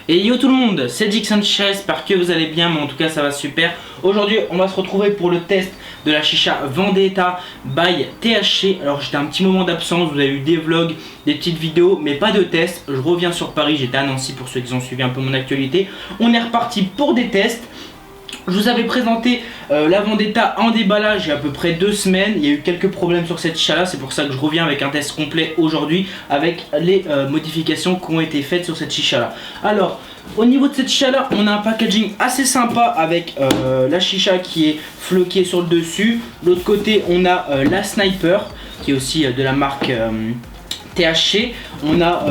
Et yo tout le monde, c'est Dixon Chicha, j'espère que vous allez bien, mais en tout cas ça va super. Aujourd'hui on va se retrouver pour le test de la chicha Vendetta by THC. Alors j'étais un petit moment d'absence, vous avez eu des vlogs, des petites vidéos, mais pas de test. Je reviens sur Paris, j'étais à Nancy pour ceux qui ont suivi un peu mon actualité. On est reparti pour des tests. Je vous avais présenté la Vendetta en déballage il y a à peu près 2 semaines. Il y a eu quelques problèmes sur cette chicha là, c'est pour ça que je reviens avec un test complet aujourd'hui avec les modifications qui ont été faites sur cette chicha là. Alors au niveau de cette chicha là, on a un packaging assez sympa avec la chicha qui est floquée sur le dessus. De l'autre côté on a la Sniper qui est aussi de la marque THC. On a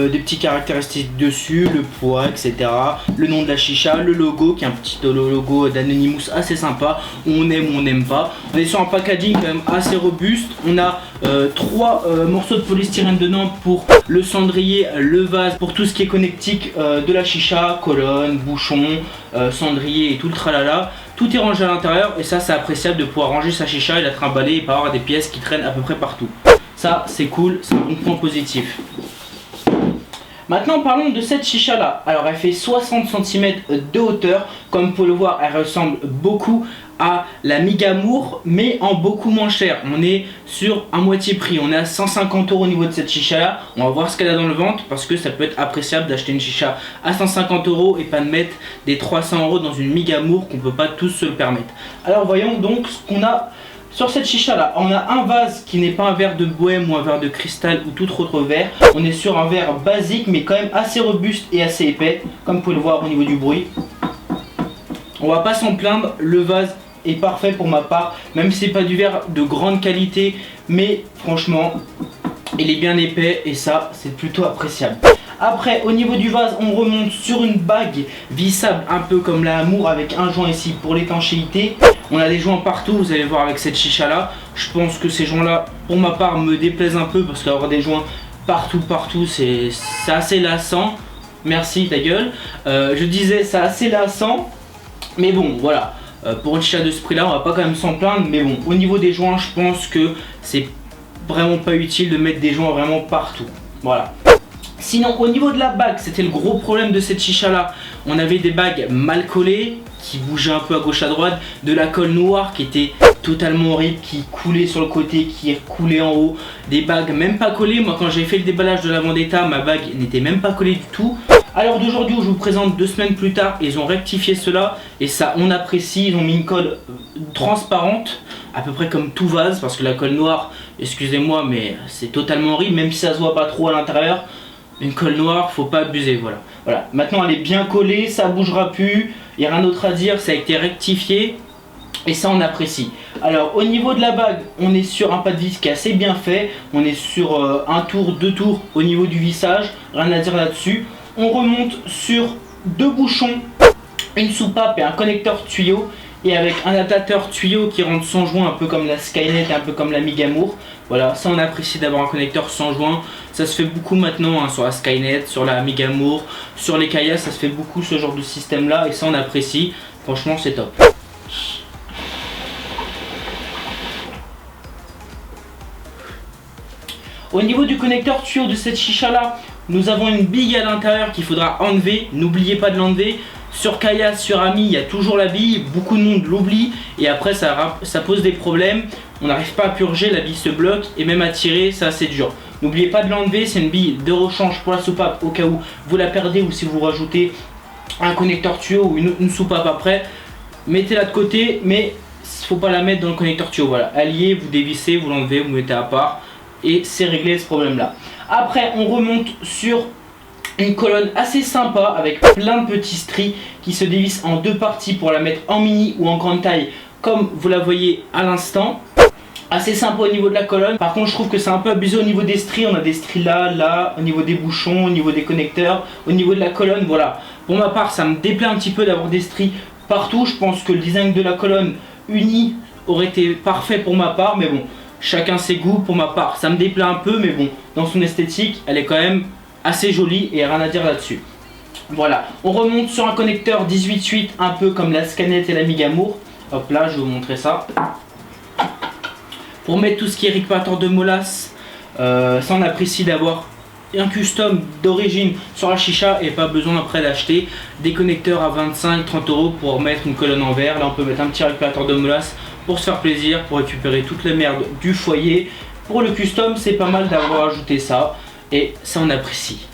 des petits caractéristiques dessus, le poids, etc. Le nom de la chicha, le logo qui est un petit logo d'Anonymous assez sympa. On aime ou on n'aime pas. On est sur un packaging quand même assez robuste. On a 3 morceaux de polystyrène dedans pour le cendrier, le vase, pour tout ce qui est connectique de la chicha, colonne, bouchon, cendrier et tout le tralala. Tout est rangé à l'intérieur et ça c'est appréciable de pouvoir ranger sa chicha et la trimballer et pas avoir des pièces qui traînent à peu près partout. Ça c'est cool, c'est un bon point positif. Maintenant parlons de cette chicha là. Alors elle fait 60 cm de hauteur. Comme vous pouvez le voir, elle ressemble beaucoup à la Migamour mais en beaucoup moins cher. On est sur un moitié prix, on est à 150 € au niveau de cette chicha là. On va voir ce qu'elle a dans le ventre parce que ça peut être appréciable d'acheter une chicha à 150 € et pas de mettre des 300 € dans une Migamour qu'on peut pas tous se le permettre. Alors voyons donc ce qu'on a sur cette chicha là. On a un vase qui n'est pas un verre de bohème ou un verre de cristal ou tout autre verre. On est sur un verre basique mais quand même assez robuste et assez épais, comme vous pouvez le voir au niveau du bruit. On va pas s'en plaindre, le vase est parfait pour ma part, même si c'est pas du verre de grande qualité, mais franchement il est bien épais et ça c'est plutôt appréciable. Après au niveau du vase, on remonte sur une bague vissable un peu comme la Amour avec un joint ici pour l'étanchéité. On a des joints partout, vous allez voir avec cette chicha là. Je pense que ces joints là pour ma part me déplaisent un peu parce qu'avoir des joints partout c'est assez lassant. Merci ta gueule. Je disais c'est assez lassant, mais bon voilà. Pour une chicha de ce prix là on va pas quand même s'en plaindre, mais bon au niveau des joints je pense que c'est vraiment pas utile de mettre des joints vraiment partout. Voilà. Sinon au niveau de la bague, c'était le gros problème de cette chicha là. On avait des bagues mal collées qui bougeaient un peu à gauche à droite, de la colle noire qui était totalement horrible, qui coulait sur le côté, qui coulait en haut, des bagues même pas collées. Moi quand j'ai fait le déballage de la Vendetta, ma bague n'était même pas collée du tout. Alors d'aujourd'hui où je vous présente 2 semaines plus tard, ils ont rectifié cela et ça on apprécie. Ils ont mis une colle transparente à peu près comme tout vase, parce que la colle noire, excusez-moi mais c'est totalement horrible, même si ça se voit pas trop à l'intérieur. Une colle noire, faut pas abuser, voilà. Maintenant elle est bien collée, ça bougera plus, il n'y a rien d'autre à dire, ça a été rectifié et ça on apprécie. Alors au niveau de la bague, on est sur un pas de vis qui est assez bien fait, on est sur un tour, 2 tours au niveau du vissage, rien à dire là-dessus. On remonte sur 2 bouchons, une soupape et un connecteur tuyau, et avec un adaptateur tuyau qui rentre sans joint un peu comme la Skynet et un peu comme la Migamour. Voilà, ça on apprécie d'avoir un connecteur sans joint. Ça se fait beaucoup maintenant hein, sur la Skynet, sur la Migamour, sur les Kaya, ça se fait beaucoup ce genre de système là et ça on apprécie. Franchement c'est top. Au niveau du connecteur tuyau de cette chicha là, nous avons une bille à l'intérieur qu'il faudra enlever. N'oubliez pas de l'enlever. Sur Kaya, sur Ami, il y a toujours la bille. Beaucoup de monde l'oublie et après ça pose des problèmes. On n'arrive pas à purger, la bille se bloque et même à tirer, c'est assez dur. N'oubliez pas de l'enlever, c'est une bille de rechange pour la soupape au cas où vous la perdez ou si vous rajoutez un connecteur tuyau ou une soupape après. Mettez-la de côté, mais il ne faut pas la mettre dans le connecteur tuyau. Voilà, alliez, vous dévissez, vous l'enlevez, vous mettez à part et c'est réglé ce problème là. Après on remonte sur une colonne assez sympa avec plein de petits stries qui se dévissent en 2 parties pour la mettre en mini ou en grande taille comme vous la voyez à l'instant. Assez sympa au niveau de la colonne. Par contre je trouve que c'est un peu abusé au niveau des stries. On a des stries là, au niveau des bouchons, au niveau des connecteurs, au niveau de la colonne, voilà. Pour ma part ça me déplaît un petit peu d'avoir des stries partout. Je pense que le design de la colonne unie aurait été parfait pour ma part, mais bon, chacun ses goûts. Pour ma part ça me déplaît un peu, mais bon, dans son esthétique elle est quand même assez jolie et rien à dire là-dessus. Voilà, on remonte sur un connecteur 18/8 un peu comme la Skynet et la Migamour. Hop là, je vais vous montrer ça. Pour mettre tout ce qui est récupérateur de molasse, ça on apprécie d'avoir un custom d'origine sur la chicha et pas besoin après d'acheter des connecteurs à 25-30 euros pour mettre une colonne en verre. Là on peut mettre un petit récupérateur de molasse pour se faire plaisir, pour récupérer toute la merde du foyer. Pour le custom c'est pas mal d'avoir ajouté ça et ça on apprécie.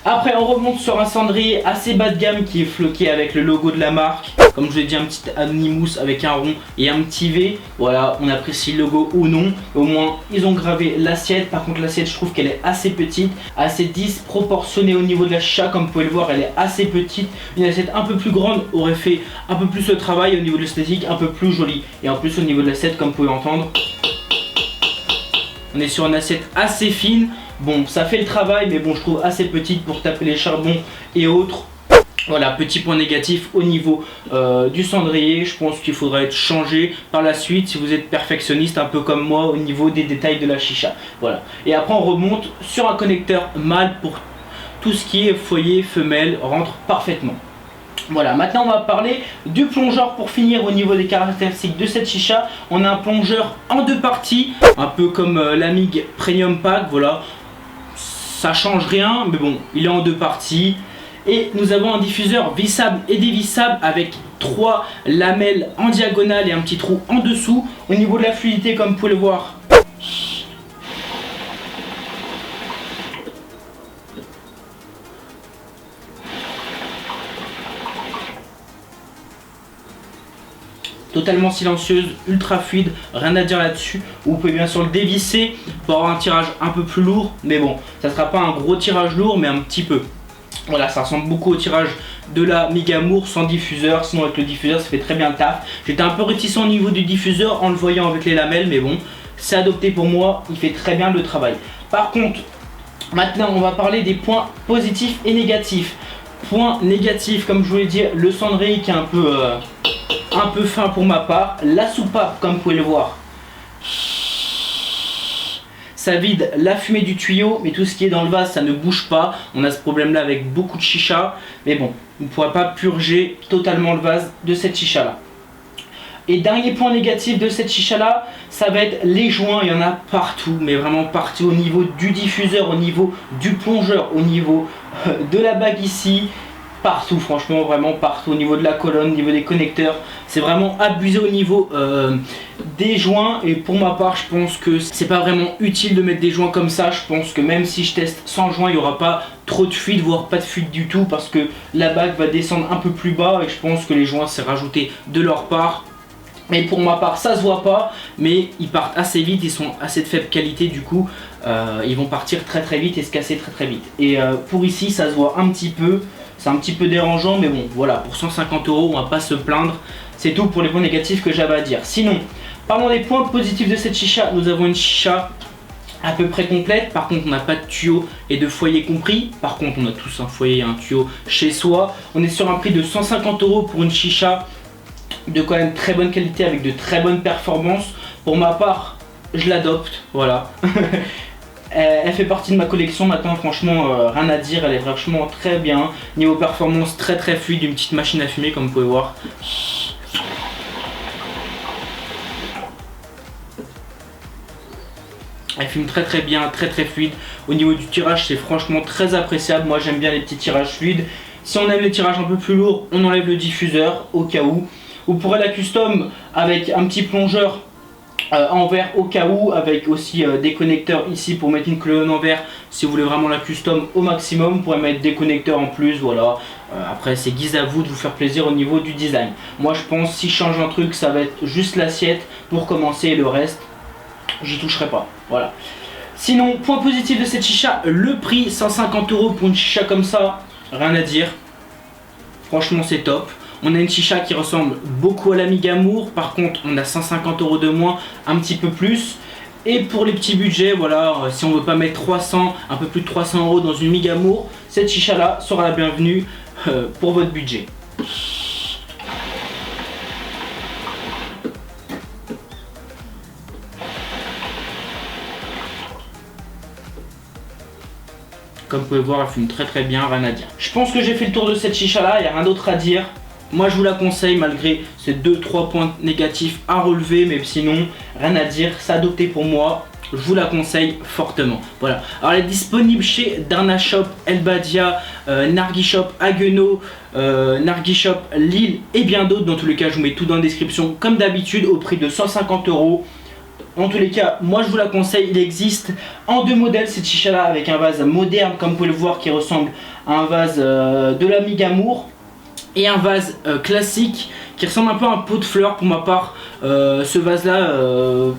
Après on remonte sur un cendrier assez bas de gamme qui est floqué avec le logo de la marque. Comme je vous ai dit, un petit Anonymous avec un rond et un petit V. Voilà, on apprécie le logo ou non. Au moins ils ont gravé l'assiette. Par contre l'assiette je trouve qu'elle est assez petite, assez disproportionnée au niveau de la chicha. Comme vous pouvez le voir elle est assez petite. Une assiette un peu plus grande aurait fait un peu plus le travail au niveau de l'esthétique, un peu plus jolie. Et en plus au niveau de l'assiette comme vous pouvez entendre, on est sur une assiette assez fine. Bon, ça fait le travail, mais bon, je trouve assez petite pour taper les charbons et autres. Voilà, petit point négatif au niveau du cendrier. Je pense qu'il faudra être changé par la suite si vous êtes perfectionniste, un peu comme moi, au niveau des détails de la chicha. Voilà. Et après, on remonte sur un connecteur mâle pour tout ce qui est foyer, femelle, rentre parfaitement. Voilà, maintenant on va parler du plongeur pour finir au niveau des caractéristiques de cette chicha. On a un plongeur en deux parties, un peu comme l'Amig Premium Pack, voilà. Ça change rien, mais bon, il est en deux parties. Et nous avons un diffuseur vissable et dévissable avec 3 lamelles en diagonale et un petit trou en dessous. Au niveau de la fluidité, comme vous pouvez le voir, totalement silencieuse, ultra fluide, rien à dire là-dessus. Vous pouvez bien sûr le dévisser pour avoir un tirage un peu plus lourd, mais bon, ça sera pas un gros tirage lourd, mais un petit peu. Voilà, ça ressemble beaucoup au tirage de la Migamour sans diffuseur. Sinon avec le diffuseur ça fait très bien le taf. J'étais un peu réticent au niveau du diffuseur en le voyant avec les lamelles, mais bon, c'est adopté pour moi, il fait très bien le travail. Par contre, maintenant on va parler des points positifs et négatifs. Point négatif, comme je vous l'ai dit, le cendrier qui est un peu fin pour ma part. La soupape, comme vous pouvez le voir, ça vide la fumée du tuyau, mais tout ce qui est dans le vase ça ne bouge pas. On a ce problème là avec beaucoup de chicha, mais bon, on ne pourra pas purger totalement le vase de cette chicha là. Et dernier point négatif de cette chicha là, ça va être les joints. Il y en a partout, mais vraiment partout, au niveau du diffuseur, au niveau du plongeur, au niveau de la bague ici, partout, franchement vraiment partout, au niveau de la colonne, au niveau des connecteurs. C'est vraiment abusé au niveau des joints, et pour ma part je pense que c'est pas vraiment utile de mettre des joints comme ça. Je pense que même si je teste sans joints, il n'y aura pas trop de fuite, voire pas de fuite du tout, parce que la bague va descendre un peu plus bas et je pense que les joints c'est rajouté de leur part. Mais pour ma part ça se voit pas, mais ils partent assez vite, ils sont assez de faible qualité, du coup ils vont partir très très vite et se casser très très vite. Et pour ici ça se voit un petit peu, c'est un petit peu dérangeant, mais bon voilà, pour 150 € on va pas se plaindre. C'est tout pour les points négatifs que j'avais à dire. Sinon, parlons des points positifs de cette chicha. Nous avons une chicha à peu près complète. Par contre on n'a pas de tuyau et de foyer compris. Par contre on a tous un foyer et un tuyau chez soi. On est sur un prix de 150 € pour une chicha de quand même très bonne qualité avec de très bonnes performances. Pour ma part je l'adopte, voilà. Elle fait partie de ma collection maintenant, franchement rien à dire, elle est franchement très bien. Niveau performance très très fluide, une petite machine à fumer comme vous pouvez voir. Elle fume très très bien, très très fluide. Au niveau du tirage c'est franchement très appréciable, moi j'aime bien les petits tirages fluides. Si on aime les tirages un peu plus lourds, on enlève le diffuseur au cas où. Vous pourrez la custom avec un petit plongeur en verre au cas où, avec aussi des connecteurs ici pour mettre une colonne en verre si vous voulez vraiment la custom au maximum. Vous pourrez mettre des connecteurs en plus, voilà. Après c'est guise à vous de vous faire plaisir au niveau du design. Moi je pense si je change un truc ça va être juste l'assiette pour commencer, et le reste j'y toucherai pas, voilà. Sinon, point positif de cette chicha, le prix, 150 € pour une chicha comme ça, rien à dire. Franchement c'est top. On a une chicha qui ressemble beaucoup à la Migamour, par contre on a 150 € de moins, un petit peu plus. Et pour les petits budgets, voilà, si on veut pas mettre 300, un peu plus de 300 € dans une Migamour, cette chicha là sera la bienvenue pour votre budget. Comme vous pouvez voir, elle fume très très bien, rien à dire. Je pense que j'ai fait le tour de cette chicha là, il n'y a rien d'autre à dire. Moi je vous la conseille malgré ces 2-3 points négatifs à relever, mais sinon rien à dire, c'est adopté pour moi. je vous la conseille fortement. Voilà, alors elle est disponible chez Darna Shop, Elbadia, Nargi Shop, Haguenau, Nargi Shop, Lille et bien d'autres. Dans tous les cas, je vous mets tout dans la description comme d'habitude au prix de 150 €. En tous les cas, moi je vous la conseille. Il existe en 2 modèles cette chicha là, avec un vase moderne comme vous pouvez le voir qui ressemble à un vase de l'Amiga Amour, et un vase classique qui ressemble un peu à un pot de fleurs. Pour ma part, ce vase là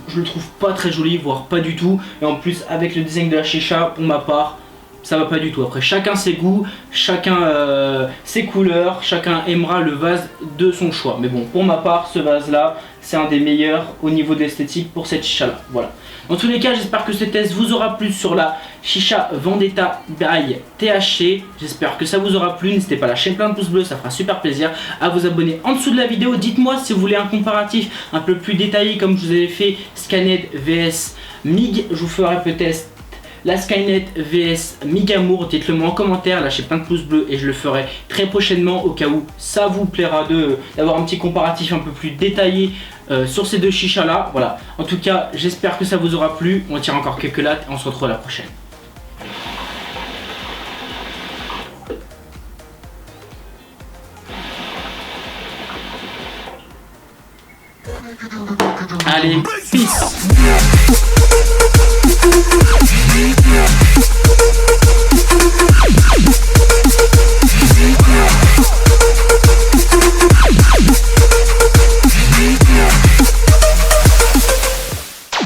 je le trouve pas très joli, voire pas du tout, et en plus avec le design de la chicha, pour ma part ça va pas du tout. Après, chacun ses goûts, chacun ses couleurs, chacun aimera le vase de son choix. Mais bon, pour ma part, ce vase là, c'est un des meilleurs au niveau de l'esthétique pour cette chicha là. Voilà. Dans tous les cas, j'espère que ce test vous aura plu sur la chicha Vendetta by THC. J'espère que ça vous aura plu. N'hésitez pas à lâcher plein de pouces bleus, ça fera super plaisir. À vous abonner en dessous de la vidéo. Dites-moi si vous voulez un comparatif un peu plus détaillé comme je vous avais fait Skynet vs MIG. Je vous ferai peut-être la Skynet vs MIG Amour. Dites-le moi en commentaire, lâchez plein de pouces bleus et je le ferai très prochainement au cas où ça vous plaira d'avoir un petit comparatif un peu plus détaillé sur ces deux chichas là. Voilà, en tout cas j'espère que ça vous aura plu. On tire encore quelques lattes et on se retrouve à la prochaine. Allez, peace.